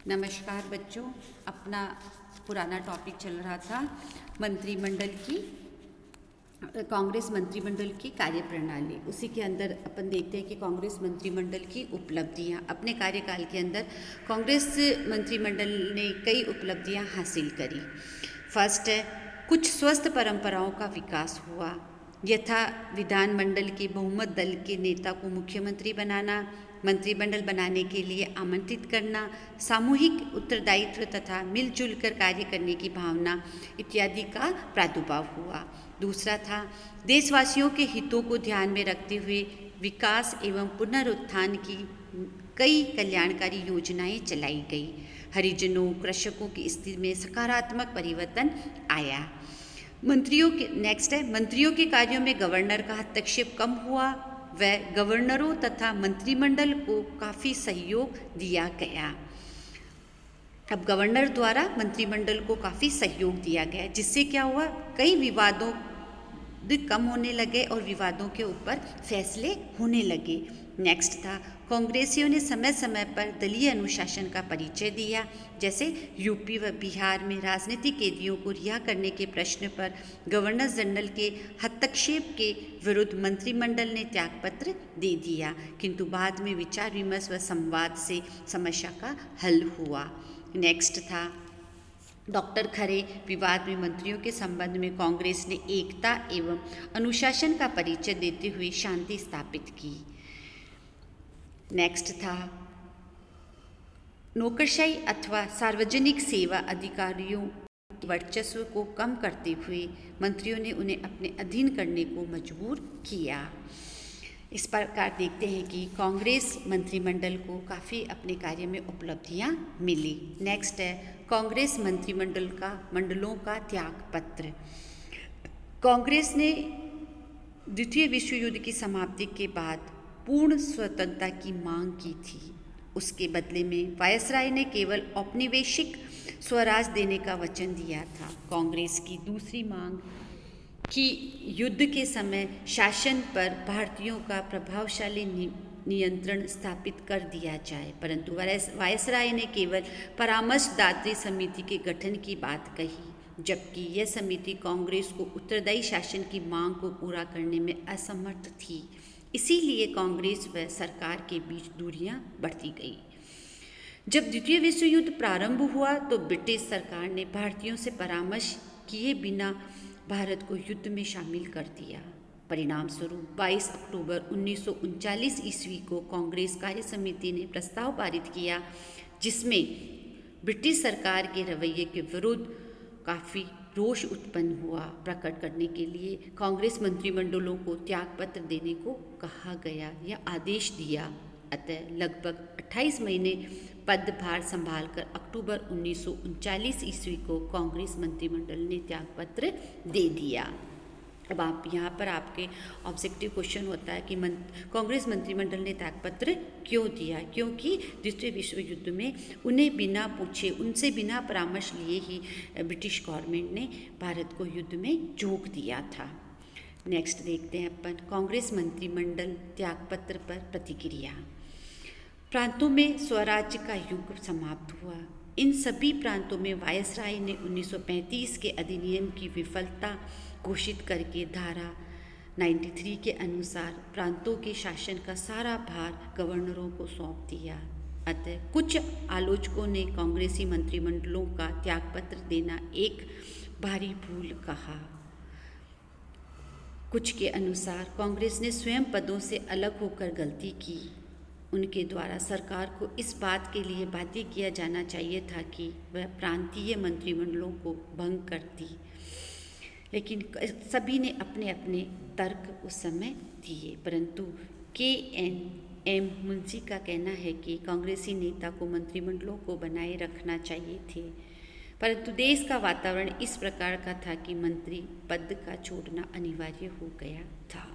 नमस्कार बच्चों। अपना पुराना टॉपिक चल रहा था मंत्रिमंडल की, कांग्रेस मंत्रिमंडल की कार्यप्रणाली। उसी के अंदर अपन देखते हैं कि कांग्रेस मंत्रिमंडल की उपलब्धियां। अपने कार्यकाल के अंदर कांग्रेस मंत्रिमंडल ने कई उपलब्धियां हासिल करी। फर्स्ट है, कुछ स्वस्थ परंपराओं का विकास हुआ, यथा विधानमंडल के बहुमत दल के नेता को मुख्यमंत्री बनाना, मंत्रिमंडल बनाने के लिए आमंत्रित करना, सामूहिक उत्तरदायित्व तथा मिलजुल कर कार्य करने की भावना इत्यादि का प्रादुर्भाव हुआ। दूसरा था, देशवासियों के हितों को ध्यान में रखते हुए विकास एवं पुनरुत्थान की कई कल्याणकारी योजनाएं चलाई गई। हरिजनों, कृषकों की स्थिति में सकारात्मक परिवर्तन आया। मंत्रियों के कार्यों में गवर्नर का हस्तक्षेप कम हुआ व गवर्नरों तथा मंत्रिमंडल को काफ़ी सहयोग दिया गया। अब गवर्नर द्वारा मंत्रिमंडल को काफ़ी सहयोग दिया गया, जिससे क्या हुआ, कई विवादों कम होने लगे और विवादों के ऊपर फैसले होने लगे। नेक्स्ट था, कांग्रेसियों ने समय समय पर दलीय अनुशासन का परिचय दिया। जैसे यूपी व बिहार में राजनीतिक कैदियों को रिहा करने के प्रश्न पर गवर्नर जनरल के हस्तक्षेप के विरुद्ध मंत्रिमंडल ने त्यागपत्र दे दिया, किंतु बाद में विचार विमर्श व संवाद से समस्या का हल हुआ। नेक्स्ट था, डॉक्टर खरे विवाद में मंत्रियों के संबंध में कांग्रेस ने एकता एवं अनुशासन का परिचय देते हुए शांति स्थापित की। नेक्स्ट था, नौकरशाही अथवा सार्वजनिक सेवा अधिकारियों के वर्चस्व को कम करते हुए मंत्रियों ने उन्हें अपने अधीन करने को मजबूर किया। इस प्रकार देखते हैं कि कांग्रेस मंत्रिमंडल को काफ़ी अपने कार्य में उपलब्धियां मिली। नेक्स्ट है, कांग्रेस मंडलों का त्यागपत्र। कांग्रेस ने द्वितीय विश्व युद्ध की समाप्ति के बाद पूर्ण स्वतंत्रता की मांग की थी। उसके बदले में वायसराय ने केवल औपनिवेशिक स्वराज देने का वचन दिया था। कांग्रेस की दूसरी मांग कि युद्ध के समय शासन पर भारतीयों का प्रभावशाली नियंत्रण स्थापित कर दिया जाए, परंतु वायसराय ने केवल परामर्शदात्री समिति के गठन की बात कही, जबकि यह समिति कांग्रेस को उत्तरदायी शासन की मांग को पूरा करने में असमर्थ थी। इसीलिए कांग्रेस व सरकार के बीच दूरियां बढ़ती गई। जब द्वितीय विश्व युद्ध प्रारंभ हुआ तो ब्रिटिश सरकार ने भारतीयों से परामर्श किए बिना भारत को युद्ध में शामिल कर दिया। परिणाम स्वरूप 22 अक्टूबर 1939 ईस्वी को कांग्रेस कार्य समिति ने प्रस्ताव पारित किया, जिसमें ब्रिटिश सरकार के रवैये के विरुद्ध काफ़ी रोष उत्पन्न हुआ। प्रकट करने के लिए कांग्रेस मंत्रिमंडलों को त्यागपत्र देने को कहा गया या आदेश दिया। अतः लगभग 28 महीने पदभार संभालकर अक्टूबर 1939 ईस्वी को कांग्रेस मंत्रिमंडल ने त्यागपत्र दे दिया। अब आप यहाँ पर आपके ऑब्जेक्टिव क्वेश्चन होता है कि कांग्रेस मंत्रिमंडल ने त्यागपत्र क्यों दिया? क्योंकि द्वितीय विश्व युद्ध में उन्हें बिना पूछे, उनसे बिना परामर्श लिए ही ब्रिटिश गवर्नमेंट ने भारत को युद्ध में झोंक दिया था। नेक्स्ट देखते हैं अपन कांग्रेस मंत्रिमंडल त्यागपत्र पर प्रतिक्रिया। प्रांतों में स्वराज्य का युग समाप्त हुआ। इन सभी प्रांतों में वायसराय ने 1935 के अधिनियम की विफलता घोषित करके धारा 93 के अनुसार प्रांतों के शासन का सारा भार गवर्नरों को सौंप दिया। अतः कुछ आलोचकों ने कांग्रेसी मंत्रिमंडलों का त्यागपत्र देना एक भारी भूल कहा। कुछ के अनुसार कांग्रेस ने स्वयं पदों से अलग होकर गलती की। उनके द्वारा सरकार को इस बात के लिए बाध्य किया जाना चाहिए था कि वह प्रांतीय मंत्रिमंडलों को भंग करती, लेकिन सभी ने अपने अपने तर्क उस समय दिए। परंतु KNM मुंशी का कहना है कि कांग्रेसी नेता को मंत्रिमंडलों को बनाए रखना चाहिए थे, परंतु देश का वातावरण इस प्रकार का था कि मंत्री पद का छोड़ना अनिवार्य हो गया था।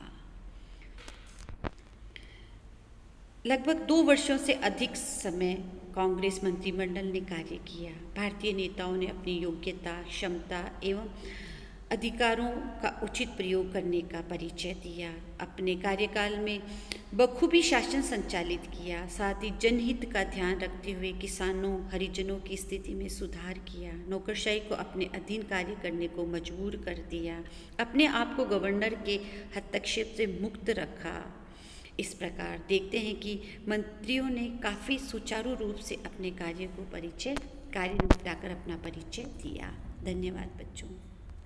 लगभग 2 वर्षों से अधिक समय कांग्रेस मंत्रिमंडल ने कार्य किया। भारतीय नेताओं ने अपनी योग्यता, क्षमता एवं अधिकारों का उचित प्रयोग करने का परिचय दिया। अपने कार्यकाल में बखूबी शासन संचालित किया, साथ ही जनहित का ध्यान रखते हुए किसानों हरिजनों की स्थिति में सुधार किया, नौकरशाही को अपने अधीन कार्य करने को मजबूर कर दिया, अपने आप को गवर्नर के हस्तक्षेप से मुक्त रखा। इस प्रकार देखते हैं कि मंत्रियों ने काफ़ी सुचारू रूप से अपने कार्य निपटाकर अपना परिचय दिया। धन्यवाद बच्चों।